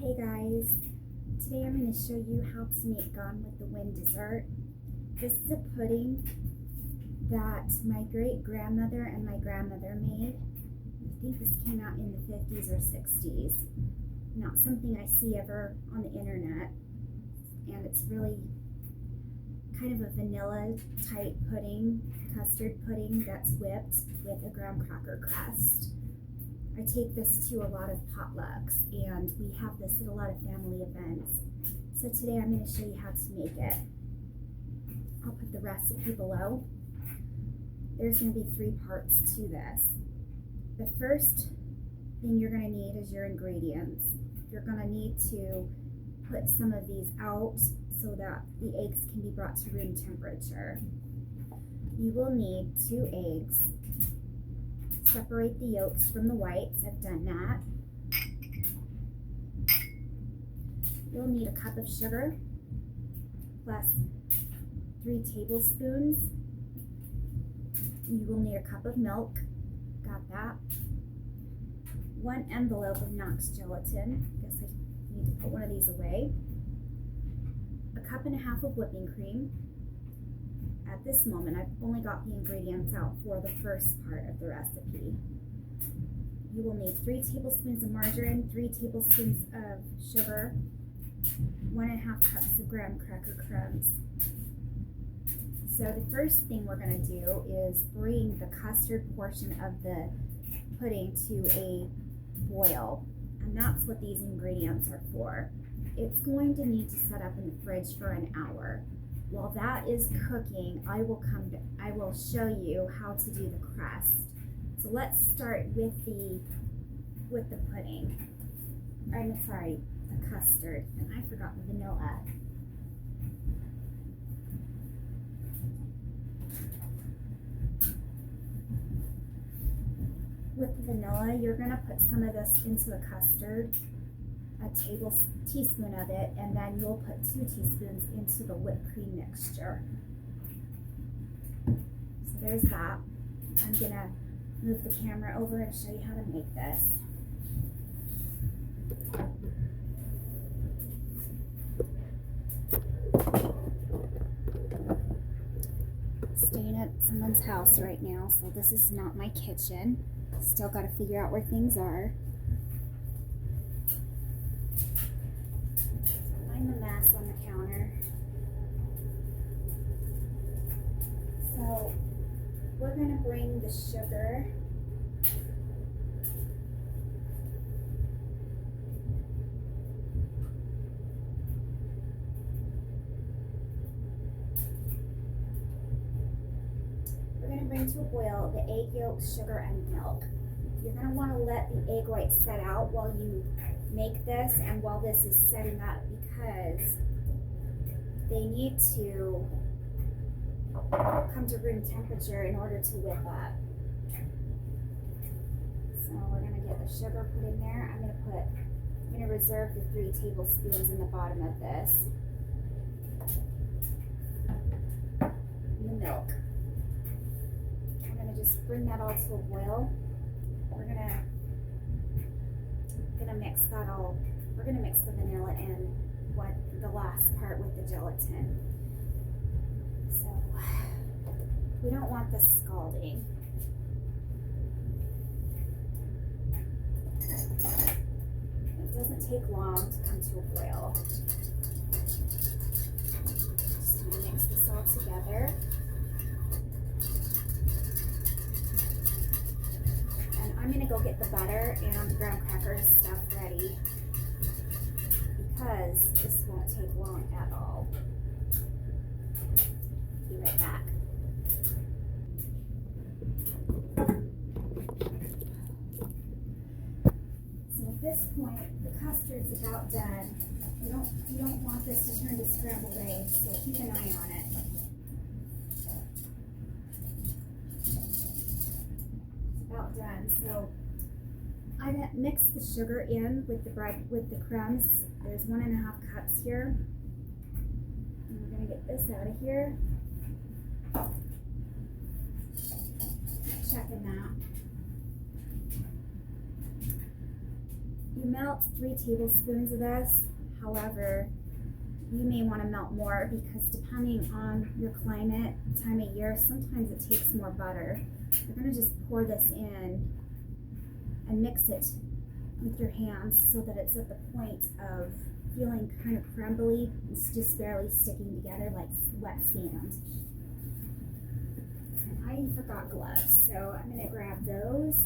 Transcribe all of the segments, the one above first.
Hey guys, today I'm going to show you how to make Gone with the Wind dessert. This is a pudding that my great-grandmother and my grandmother made. I think this came out in the 50s or 60s. Not something I see ever on the internet, and it's really kind of a vanilla type pudding, custard pudding that's whipped with a graham cracker crust. I take this to a lot of potlucks, and we have this at a lot of family events. So today I'm going to show you how to make it. I'll put the recipe below. There's going to be 3 parts to this. The first thing you're going to need is your ingredients. You're going to need to put some of these out so that the eggs can be brought to room temperature. You will need 2 eggs. Separate the yolks from the whites. I've done that. You'll need a cup of sugar plus 3 tablespoons. You will need a cup of milk. Got that. 1 envelope of Knox gelatin. Guess I need to put one of these away. A cup and a half of whipping cream. At this moment, I've only got the ingredients out for the first part of the recipe. You will need 3 tablespoons of margarine, 3 tablespoons of sugar, 1.5 cups of graham cracker crumbs. So the first thing we're going to do is bring the custard portion of the pudding to a boil, and that's what these ingredients are for. It's going to need to set up in the fridge for an hour. While that is cooking, I will show you how to do the crust. So let's start with the pudding. I'm sorry, the custard, and I forgot the vanilla. With the vanilla, you're going to put some of this into the custard, a teaspoon of it, and then you'll put 2 teaspoons into the whipped cream mixture. So there's that. I'm gonna move the camera over and show you how to make this. Staying at someone's house right now, so this is not my kitchen. Still got to figure out where things are. Find the mess on the counter. So we're going to bring the sugar to a boil the egg yolks, sugar, and milk. You're going to want to let the egg whites set out while you make this and while this is setting up, because they need to come to room temperature in order to whip up. So we're going to get the sugar put in there. I'm going to reserve the 3 tablespoons in the bottom of this. And the milk. I'm going to just bring that all to a boil. We're gonna mix that all. We're gonna mix the vanilla in the last part with the gelatin. So we don't want this scalding. It doesn't take long to come to a boil. Just gonna mix this all together. I'm going to go get the butter and the graham crackers stuff ready, because this won't take long at all. Be right back. So at this point, the custard's about done. You don't want this to turn to scrambled eggs, so keep an eye on it. About done. So I mixed the sugar in with the crumbs. There's 1.5 cups here. And we're gonna get this out of here. Checking that. You melt 3 tablespoons of this. However, you may want to melt more because depending on your climate, time of year, sometimes it takes more butter. You're going to just pour this in and mix it with your hands so that it's at the point of feeling kind of crumbly. It's just barely sticking together like wet sand. And I forgot gloves, so I'm going to grab those.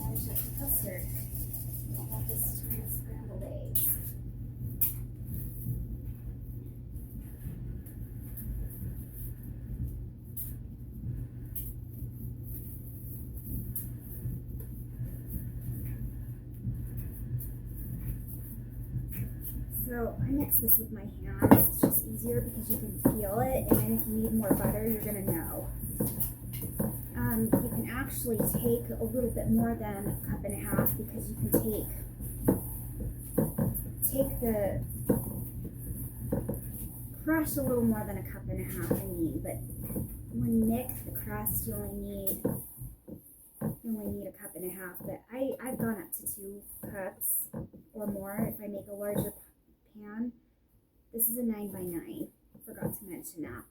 And check the custard. I don't want this to turn scrambled eggs. So I mix this with my hands. It's just easier because you can feel it, and then if you need more butter, you're gonna know. You can actually take a little bit more than a cup and a half because you can crush a little more than a cup and a half, I mean, but when you mix the crust, you only need a cup and a half, but I've gone up to 2 cups or more if I make a larger pan. This is a 9x9. Forgot to mention that.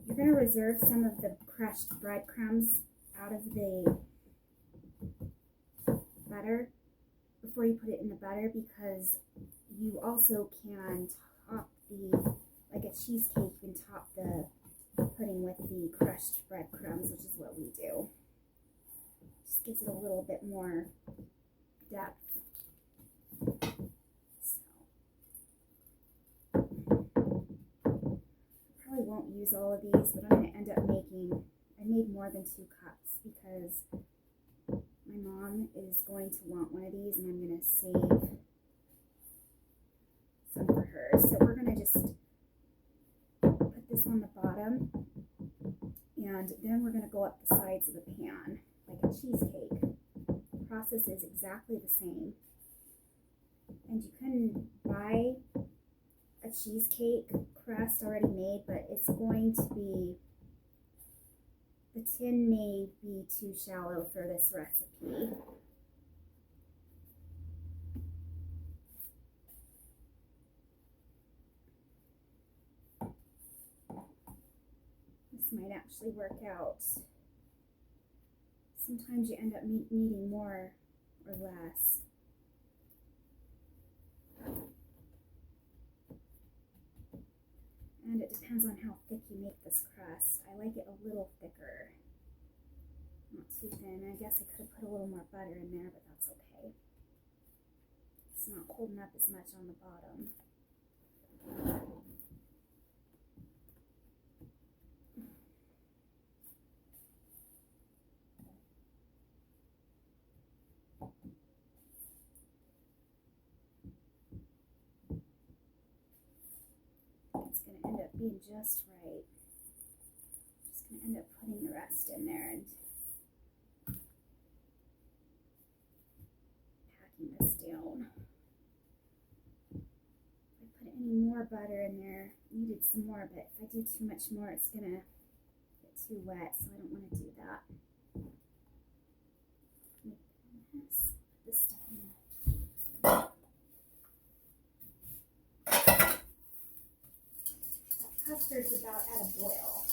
You're going to reserve some of the crushed breadcrumbs out of the butter before you put it in the butter, because you also can top like a cheesecake, you can top the pudding with the crushed breadcrumbs, which is what we do. Just gives it a little bit more depth. Probably won't use all of these, but I'm going to end up I made more than 2 cups because my mom is going to want one of these, and I'm going to save some for her. So we're going to just put this on the bottom, and then we're going to go up the sides of the pan like a cheesecake. The process is exactly the same. And you can buy a cheesecake crust already made, but it's going to be, the tin may be too shallow for this recipe. This might actually work out. Sometimes you end up needing more or less. And it depends on how thick you make this crust. I like it a little thicker, not too thin. I guess I could put a little more butter in there, but that's okay. It's not holding up as much on the bottom. It's going to end up being just right. Just going to end up putting the rest in there and packing this down. If I put any more butter in there, needed some more, but if I do too much more, it's going to get too wet, so I don't want to do that. Put this stuff in there. Custard's about at a boil.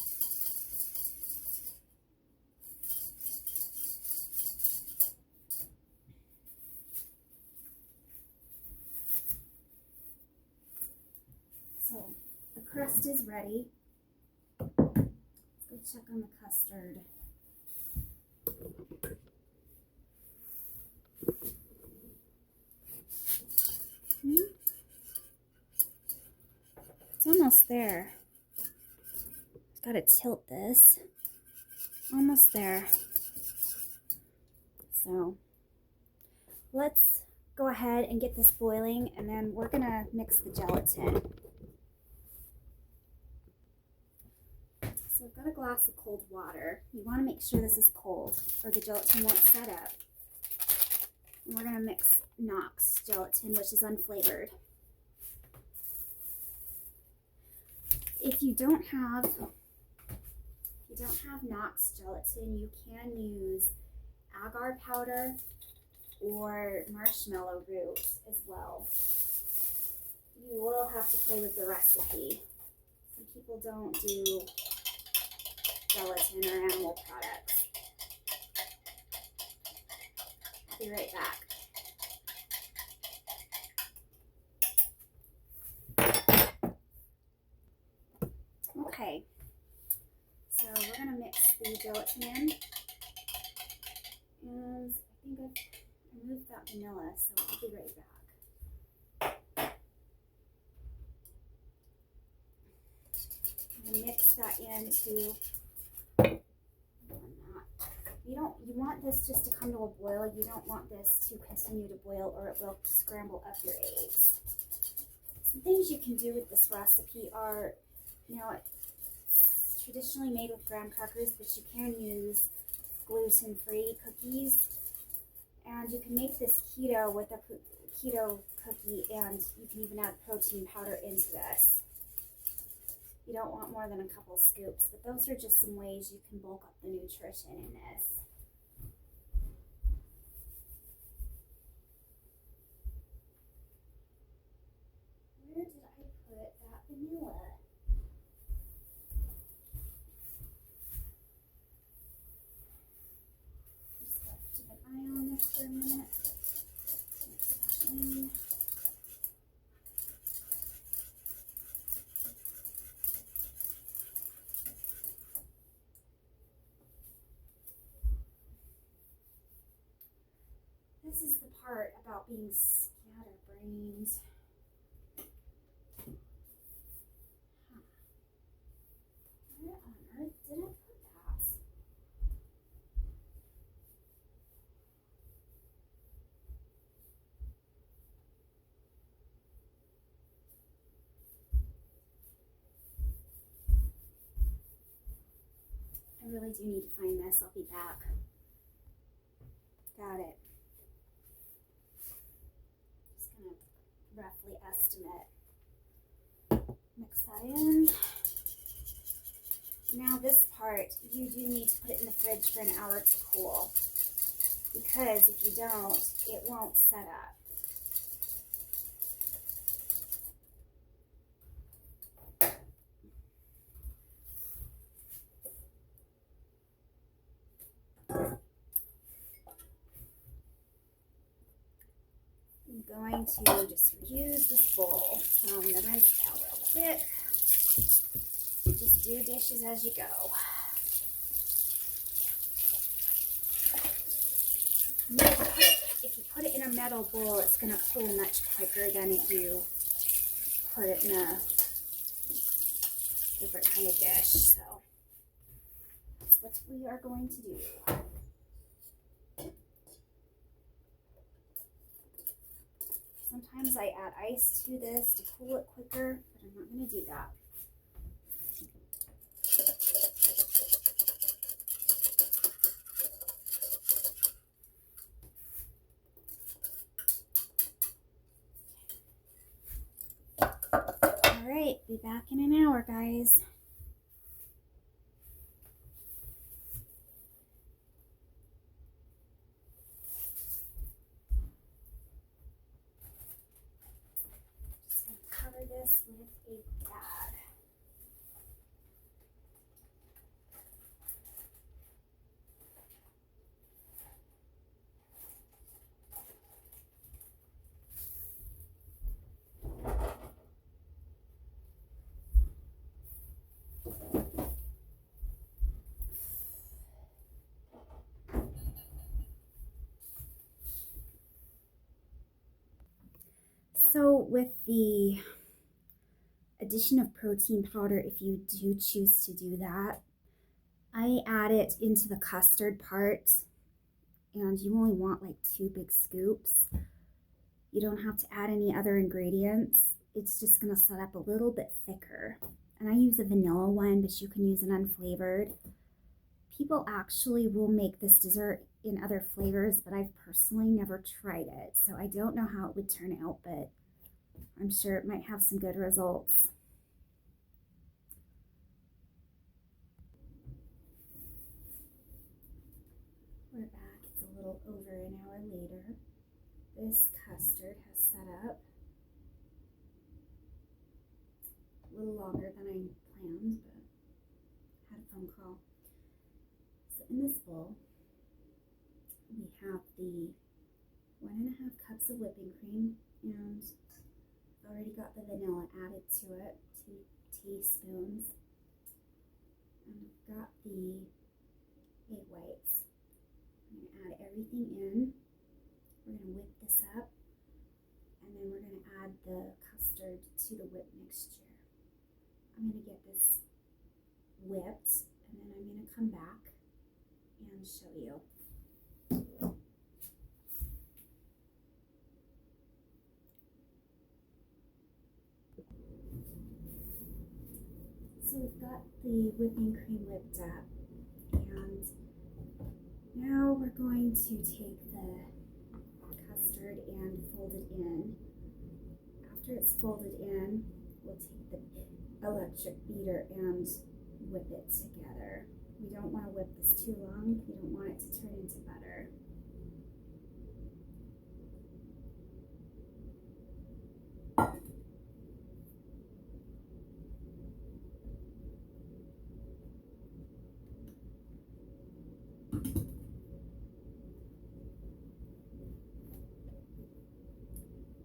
So the crust is ready. Let's go check on the custard. It's almost there. Got to tilt this. Almost there. So let's go ahead and get this boiling, and then we're going to mix the gelatin. So I've got a glass of cold water. You want to make sure this is cold or the gelatin won't set up. And we're going to mix Knox gelatin, which is unflavored. If you don't have Knox gelatin, you can use agar powder or marshmallow root as well. You will have to play with the recipe. Some people don't do gelatin or animal products. I'll be right back. Okay, so we're gonna mix the gelatin in, and I think I've removed that vanilla, so I'll be right back. I'm gonna mix that into, you want this just to come to a boil. You don't want this to continue to boil or it will scramble up your eggs. Some things you can do with this recipe are, it's traditionally made with graham crackers, but you can use gluten-free cookies. And you can make this keto with a keto cookie, and you can even add protein powder into this. You don't want more than a couple scoops, but those are just some ways you can bulk up the nutrition in this. Where did I put that vanilla? Just got to keep an eye on this for a minute. Mix that in. This is the part about being scatterbrained. Where on earth did I put that? I really do need to find this. I'll be back. Got it. Just gonna roughly estimate. Mix that in. Now this part, you do need to put it in the fridge for an hour to cool, because if you don't, it won't set up. I'm going to just reuse this bowl. So I'm gonna rinse it out real quick. Just do dishes as you go. If you put it in a metal bowl, it's gonna cool much quicker than if you put it in a different kind of dish. So that's what we are going to do. Sometimes I add ice to this to cool it quicker, but I'm not going to do that. All right, be back in an hour, guys. This with a pad. So with the addition of protein powder, if you do choose to do that, I add it into the custard part, and you only want like 2 big scoops. You don't have to add any other ingredients. It's just gonna set up a little bit thicker. And I use a vanilla one, but you can use an unflavored. People actually will make this dessert in other flavors, but I've personally never tried it. So I don't know how it would turn out, but I'm sure it might have some good results. We're back. It's a over an hour later. This custard has set up a little longer than I planned, but I had a phone call. So in this bowl, we have the 1.5 cups of whipping cream, and I've already got the vanilla added to it, 2 teaspoons. And I've got the egg whites. I'm going to add everything in. We're going to whip this up, and then we're going to add the custard to the whip mixture. I'm going to get this whipped, and then I'm going to come back and show you. So we've got the whipping cream whipped up, and now we're going to take the custard and fold it in. After it's folded in, we'll take the electric beater and whip it together. We don't want to whip this too long. We don't want it to turn into butter.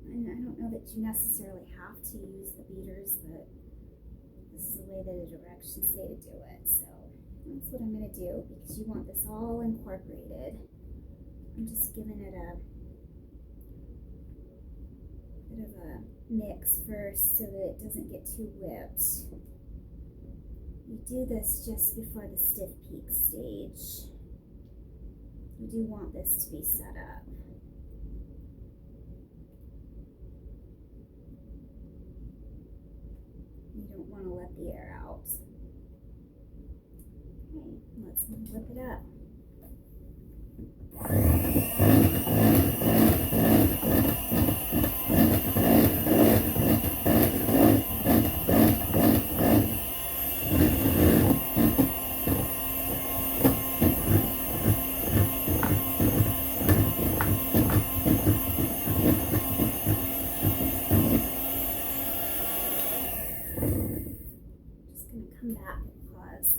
And I don't know that you necessarily have to use the beaters, but this is the way that the directions say to do it. So that's what I'm going to do, because you want this all incorporated. I'm just giving it a bit of a mix first so that it doesn't get too whipped. You do this just before the stiff peak stage. You do want this to be set up. You don't want to let the air out. Okay, let's whip it up. Come back and pause.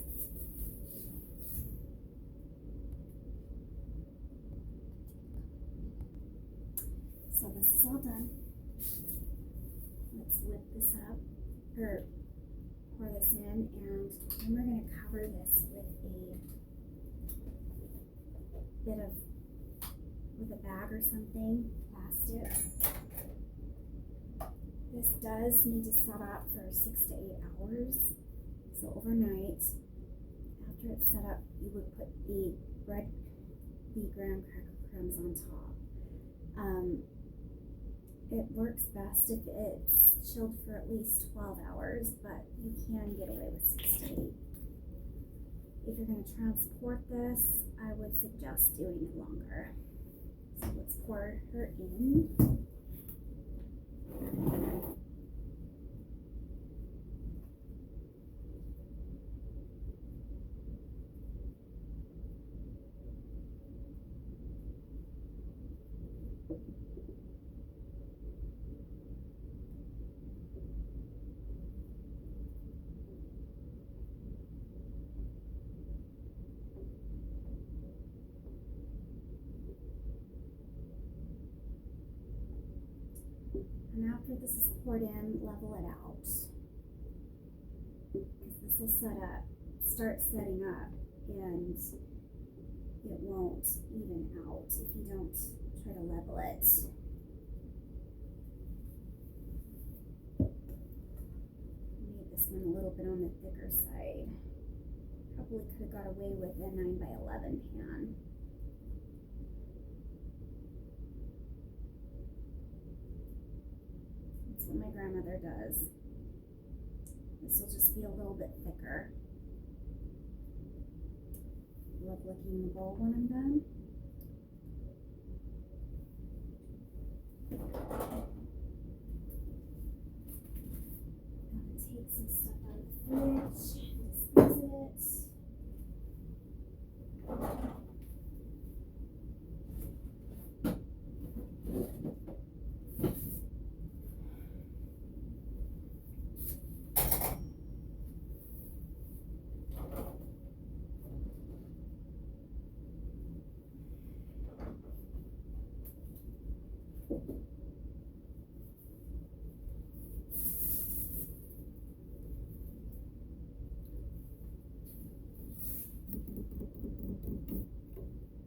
So this is all done. Let's whip this up, or pour this in, and then we're going to cover this with a bag or something, plastic. This does need to set up for 6 to 8 hours. So overnight, after it's set up, you would put the graham cracker crumbs on top. It works best if it's chilled for at least 12 hours, but you can get away with 6 to 8. If you're going to transport this, I would suggest doing it longer. So let's pour her in. And after this is poured in, level it out. Because this will start setting up, and it won't even out if you don't try to level it. Made this one a little bit on the thicker side. Probably could have got away with a 9x11 pan. What my grandmother does. This will just be a little bit thicker. Love licking the bowl when I'm done. Gonna take some stuff out of the fridge, dispose it.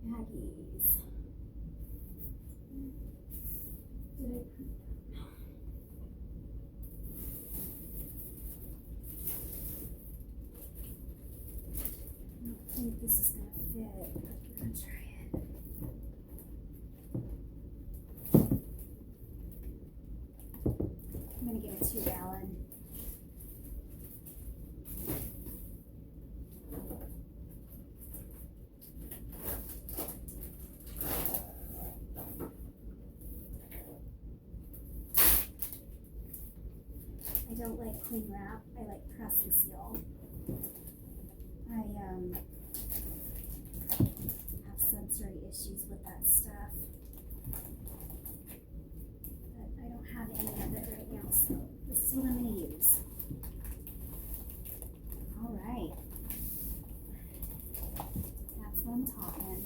Maggies. Did I print that? I don't think this is gonna fit, but I'm gonna try it. I'm gonna get a 2-gallon. I don't like cling wrap. I like press and seal. I have sensory issues with that stuff, but I don't have any of it right now, so this is what I'm going to use. All right, that's what I'm talking.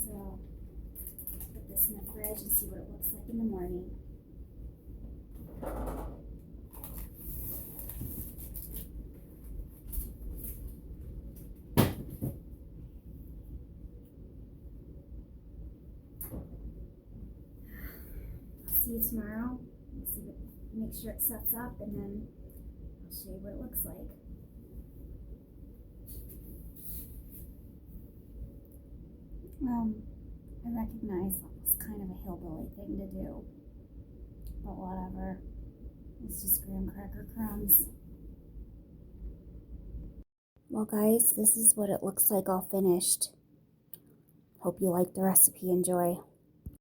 So put this in the fridge and see what it looks like in the morning. See you tomorrow. Make sure it sets up, and then I'll show you what it looks like. I recognize that was kind of a hillbilly thing to do, but whatever. It's just graham cracker crumbs. Well, guys, this is what it looks like all finished. Hope you like the recipe. Enjoy.